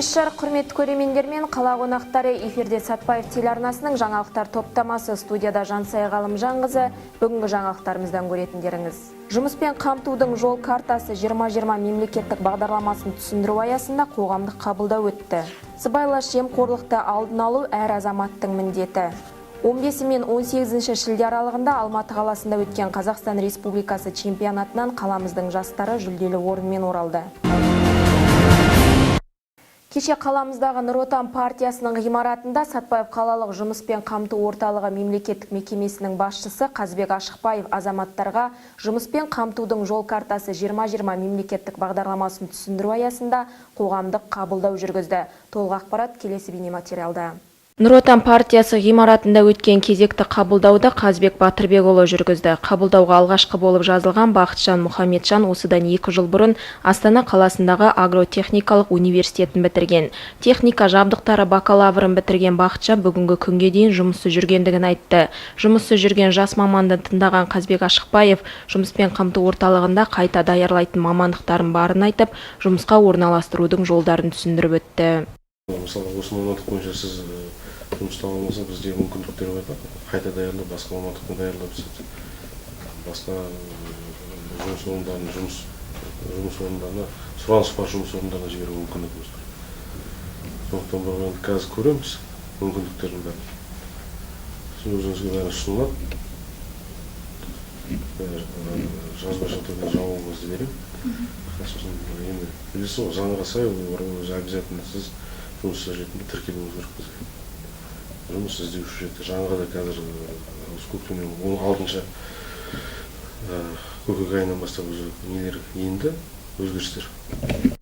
Кеш құрметті көрермендер мен қала қонақтары, эфирде Сатпаев телеарнасының жаңалықтар топтамасы. Студияда Жансая Ғалымжанқызы. Бүгінгі жаңалықтарымыздан көретіндеріңіз: жұмыспен қамтудың жол картасы 2020 мемлекеттік бағдарламасын түсіндіру аясында қоғамдық қабылдау өтті. Сыбайлас жемқорлықты алдын алу әр азаматтың міндеті. 15 мен 18 шілде аралығында Алматы қаласында өткен Қазақстан Республикасы чемпионатынан қаламыздың жастары жүлделі орынмен оралды. Кеше қаламыздағы Нұр Отан партиясының ғимаратында Сатпаев қалалық жұмыспен қамту орталығы мемлекеттік мекемесінің басшысы Қазбек Ашықбаев азаматтарға жұмыспен қамтудың жол картасы 2020 мемлекеттік бағдарламасын түсіндіру аясында қоғамдық қабылдау жүргізді. Толық ақпарат келесі бейнематериалда. Нұр Отан партиясы ғимаратында өткен кезекті қабылдауды Қазбек Батырбекұлы жүргізді. Қабылдауға алғашқы болып жазылған Бақытжан Мұхамеджан осыдан 2 жыл бұрын Астана қаласындағы агротехникалық университетін бітірген. Техника жабдықтары бакалаврын бітірген Бақытжан бүгінгі күнге дейін жұмысы жүргендігін айтты. Жұмысы жүрген жас маманды тыңдаған Қазбек Ашықбаев жұмыспен қамту орталығында қайта даярлайтын мамандықтарын барын айтып, жұмысқа орналастырудың жолдарын түсіндіріп өтті. Мысалы, осы мамандық бойынша сіз жұмыс таба алмаса, бізде мүмкіндіктер бар. Қайта даярлап, басқа мамандықпен даярлап, басқа жұмыс орындарына, сұраныс бар жұмыс орындарына жіберу мүмкіндігіміз бар. Сондықтан бір қазір көреміз мүмкіндіктердің бәрін. Сіз өзіңізге бәрі ұсынылады. Жазбаша түрде жауабыңызды беремін. Сосын енді білесіз ғой, заңға сай өзі обязательно сіз жұмыс ретінде тіркелуіңіз керек бізге. Жұмыс іздеуші ретінде жаңағы да қазір көктемнен 16 көкек айынан бастап нелер енді өзгерістер.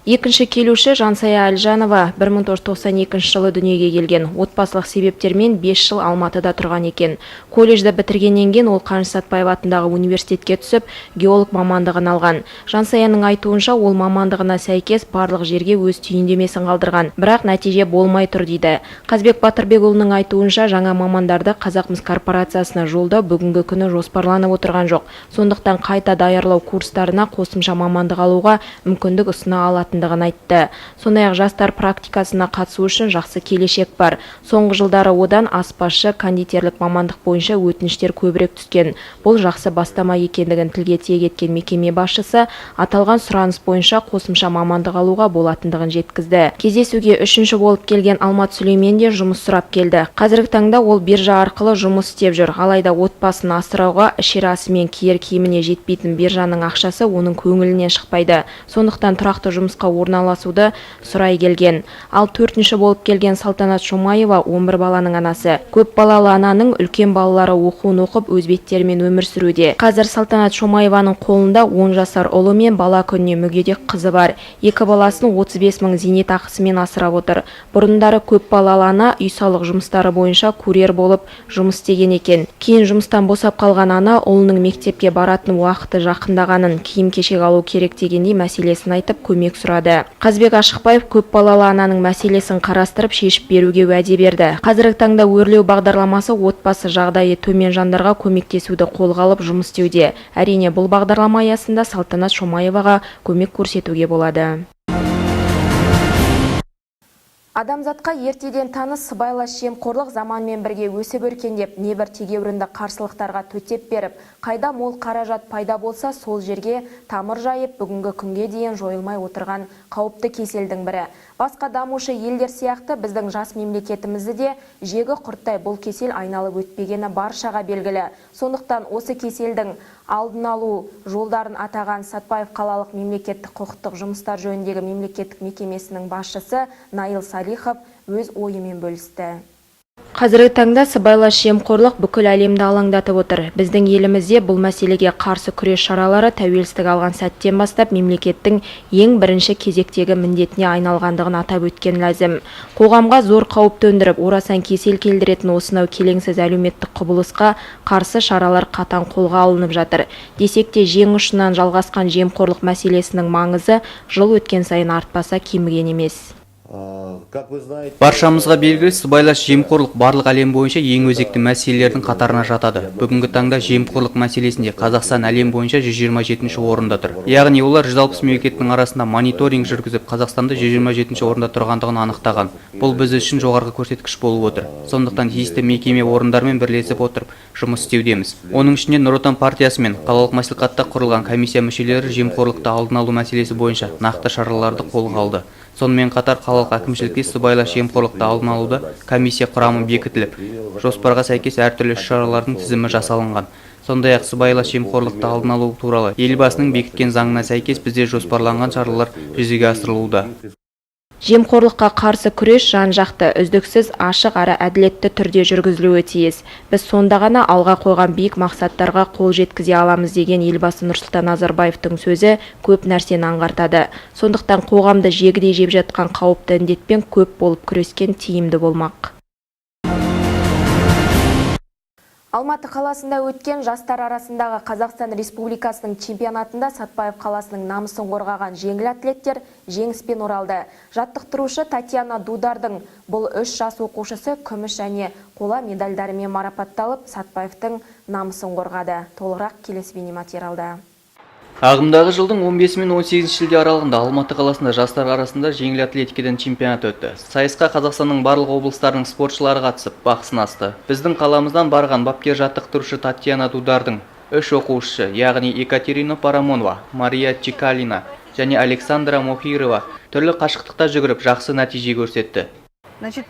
Екінші келуші Жансая Әлжанова 1992 жылы дүниеге келген. Отбасылық себептермен 5 жыл Алматыда тұрған екен. Колледжді бітіргеннен кейін ол Қаныш Сәтпаев атындағы университетке түсіп, геолог мамандығын алған. Жансаяның айтуынша, ол мамандығына сәйкес барлық жерге өз түйіндемесін қалдырған, бірақ нәтиже болмай тұр дейді. Қазбек Батырбекұлының айтуынша, жаңа мамандарды Қазақмыс корпорациясына жолдау бүгінгі күні жоспарланып отырған жоқ. Сондықтан қайта даярлау курстарына қосымша мамандық алуға мүмкіндік ұсына алатындығын айтты. Сондай-ақ жастар практикасына қатысу үшін жақсы келешек бар. Соңғы жылдары одан аспазшы, кондитерлік мамандық бойынша өтініштер көбірек түскен. Бұл жақсы бастама екендігін тілге тиек еткен мекеме басшысы аталған сұраныс бойынша қосымша мамандық алуға болатындығын жеткізді. Кездесуге үшінші болып келген Алмат Сүлеймен де жұмыс сұрап келді. Қазіргі таңда ол биржа арқылы жұмыс істеп жүр. Алайда отбасын асырауға ішер асы мен киер киіміне жетпейтін биржаның ақшасы оның көңілінен шықпайды. Сондықтан тұрақты жұмысқа орналасуды сұрай келген. Ал төртінші болып келген Салтанат Шомаева 11 баланың анасы. Көп балалы ананың үлкен балалары оқуын оқып, өз беттерімен өмір сүруде. Қазір Салтанат Шомаеваның қолында 10 жасар ұлы мен бала күніне мүгедек қызы бар. Екі баласын 35 мың зейнетақысымен асырап отыр. Бұрындары көп балалы ана үй салық жұмыстары бойынша курьер болып жұмыс істеген екен. Кейін жұмыстан босап қалған ана ұлының мектепке баратын уақыты жақындағанын, киім-кешек алу керек дегендей мәселесін айтып көмек сұрады. Қазбек Ашықбаев көп балалы ананың мәселесін қарастырып шешіп беруге уәде берді. Қазіргі таңда өрлеу бағдарламасы отбасы жағдайы төмен жандарға көмектесуді қолға алып жұмыс істеуде. Әрине, бұл бағдарлама аясында Салтанат Шомаеваға көмек көрсетуге болады. Адамзатқа ертеден таныс сыбайлас жемқорлық заманмен бірге өсіп өркендеп, небір тегеурінді қарсылықтарға төтеп беріп, қайда мол қаражат пайда болса, сол жерге тамыр жайып, бүгінгі күнге дейін жойылмай отырған қауіпті кеселдің бірі. Басқа дамушы елдер сияқты біздің жас мемлекетімізді де жегі құрттай бұл кесел айналып өтпегені баршаға белгілі. Сондықтан осы кеселдің алдын алу жолдарын атаған Сатпаев қалалық мемлекеттік құқықтық жұмыстар жөніндегі мемлекеттік мекемесінің басшысы Наил Салихов өз ойымен бөлісті. Қазіргі таңда сыбайлас жемқорлық бүкіл әлемді алаңдатып отыр. Біздің елімізде бұл мәселеге қарсы күрес шаралары тәуелсіздік алған сәттен бастап мемлекеттің ең бірінші кезектегі міндетіне айналғандығын атап өткен ләзім. Қоғамға зор қауіп төндіріп, орасан кесел келдіретін осынау келеңсіз әлеуметтік құбылысқа қарсы шаралар қатаң қолға алынып жатыр. Десек те, жең ұшынан жалғасқан жемқорлық мәселесінің маңызы жыл өткен сайын артпаса кеміген емес. Как вы знаете, Баршамызға белгілі, сыбайлас жемқорлық барлық әлем бойынша ең өзекті мәселелердің қатарына жатады. Бүгінгі таңда жемқорлық мәселесінде Қазақстан әлем бойынша 127-ші орында тұр. Яғни олар 160 мемлекеттің арасында мониторинг жүргізіп, Қазақстанда 127-ші орында тұрғандығын анықтаған. Бұл біз үшін жоғарғы көрсеткіш болып отыр. Сондықтан тиісті мекеме орындармен бірлесіп отырып жұмыс істеудеміз. Оның ішінде Нұр Отан партиясы мен қалалық мәслихатта құрылған комиссия мүшелері жемқорлықты алдын алу мәселесі бойынша нақты шараларды қолға алды. Сонымен қатар қалалық әкімшілікте сыбайлас жемқорлықты алдын алуда комиссия құрамы бекітіліп, жоспарға сәйкес әртүрлі шаралардың тізімі жасалынған. Сондай-ақ сыбайлас жемқорлықты алдын алу туралы елбасының бекіткен заңына сәйкес бізде жоспарланған шаралар жүзеге асырылуда. Жемқорлыққа қарсы күрес жан-жақты, үздіксіз, ашық әрі әділетті түрде жүргізілуі тиіс. Біз сонда ғана алға қойған биік мақсаттарға қол жеткізе аламыз деген елбасы Нұрсұлтан Назарбаевтың сөзі көп нәрсені аңғартады. Сондықтан қоғамды жегідей жеп жатқан қауіпті індетпен көп болып күрескен тиімді болмақ. Алматы қаласында өткен жастар арасындағы Қазақстан Республикасының чемпионатында Сатпаев қаласының намысын қорғаған жеңіл атлеттер жеңіспен оралды. Жаттықтырушы Татьяна Дудардың бұл 3 жас оқушысы күміс және қола медальдарымен марапатталып, Сатпаевтың намысын қорғады. Толығырақ келесі бейнематериалда. Ағымдағы жылдың 15 мен 18 шілде аралығында Алматы қаласында жастар арасында жеңіл атлетикадан чемпионат өтті. Сайысқа Қазақстанның барлық облыстарының спортшылары қатысып, бақ сынасты. Біздің қаламыздан барған бапкер жаттықтырушы Татьяна Дудардың 3 оқушысы, яғни Екатерина Парамонова, Мария Чикалина және Александра Мохирова түрлі қашықтықта жүгіріп жақсы нәтиже көрсетті.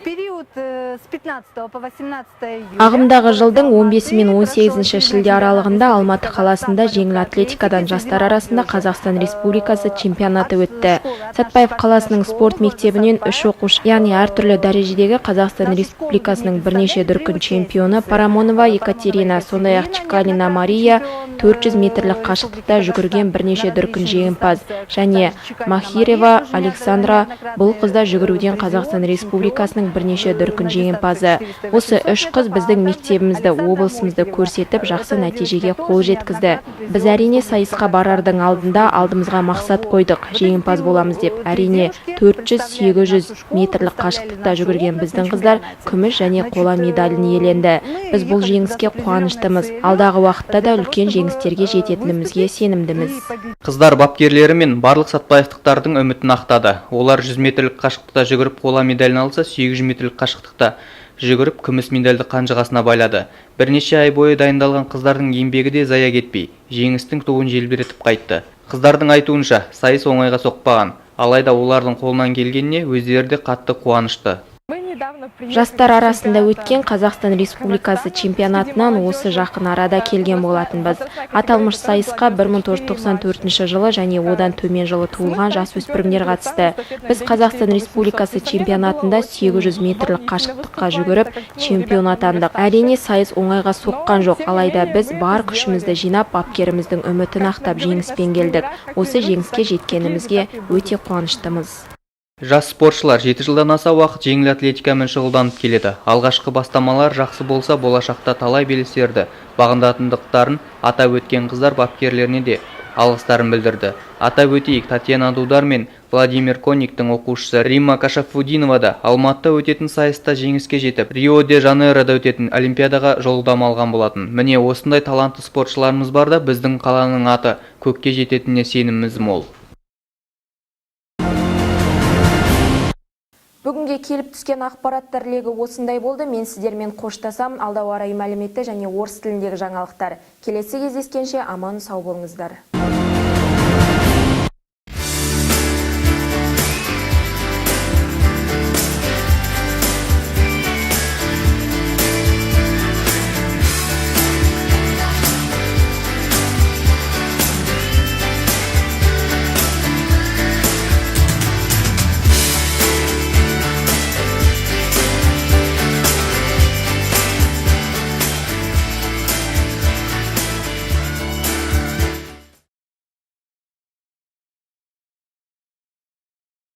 Период с 15 по 18 июля. Ағымдағы жылдың 15 мен 18 шілде аралығында Алматы қаласында жеңіл атлетикадан жастар арасында Қазақстан Республикасы чемпионаты өтті. Сатпаев қаласының спорт мектебінен 3 оқушы, яғни әртүрлі дәрежедегі Қазақстан Республикасының бірнеше дүркін чемпионы Парамонова Екатерина, сондай-ақ Чикалина Мария 400 метрлік қашықтықта жүгірген бірнеше дүркін жеңімпаз және Махирева Александра бұл қызда жүгіруден Қазақстан Республикасының бірнеше дүркін жеңімпазы. Осы 3 қыз біздің мектебімізді, облысымызды көрсетіп, жақсы нәтижеге қол жеткізді. Біз әрине сайысқа барардың алдында алдымызға мақсат қойдық, жеңімпаз боламыз деп. Әрине 400-800 метрлік қашықтықта жүгірген біздің қыздар күміс және қола медалін иеленді. Біз бұл жеңіске қуаныштымыз. Алдағы уақытта да үлкен жеңістерге жететінімізге сенімдіміз. Қыздар бапкерлері мен барлық сатпаевтықтардың үмітін ақтады. Олар 100 метрлік қашықтықта жүгіріп қола медалін алса, 800 метрлік қашықтықта жүгіріп күміс медальді қанжығасына байлады. Бірнеше ай бойы дайындалған қыздардың еңбегі де зая кетпей, жеңістің туын желбіретіп қайтты. Қыздардың айтуынша, сайыс оңайға соқпаған, алайда олардың қолынан келгеніне өздері де қатты қуанышты. Жастар арасында өткен Қазақстан Республикасы чемпионатынан осы жақын арада келген болатынбыз. Аталмыш сайысқа 1994 жылы және одан төмен жылы туылған жасөспірімдер қатысты. Біз Қазақстан Республикасы чемпионатында 800 метрлік қашықтыққа жүгіріп чемпион атандық. Әрине сайыс оңайға соққан жоқ, алайда біз бар күшімізді жинап, бапкеріміздің үмітін ақтап жеңіспен келдік. Осы жеңіске жеткенімізге өте қуаныштымыз. Жас спортшылар 7 жылдан аса уақыт жеңіл атлетикамен шұғылданып келеді. Алғашқы бастамалар жақсы болса, болашақта талай белестерді бағындатындықтарын атап өткен қыздар бапкерлеріне де алғыстарын білдірді. Атап өтейік, Татьяна Дудар мен Владимир Кониктің оқушысы Римма Кашафудинова да Алматыда өтетін сайыста жеңіске жетіп, Рио-де-Жанейрода өтетін Олимпиадаға жолдама алған болатын. Міне осындай талантты спортшыларымыз барда біздің қаланың аты көкке жететініне сеніміміз мол. Бүгінге келіп түскен ақпараттар легі осындай болды. Мен сіздермен қоштасамын. Алда орай мәліметті және орыс тіліндегі жаңалықтар. Келесі кездескенше аман сау болыңыздар.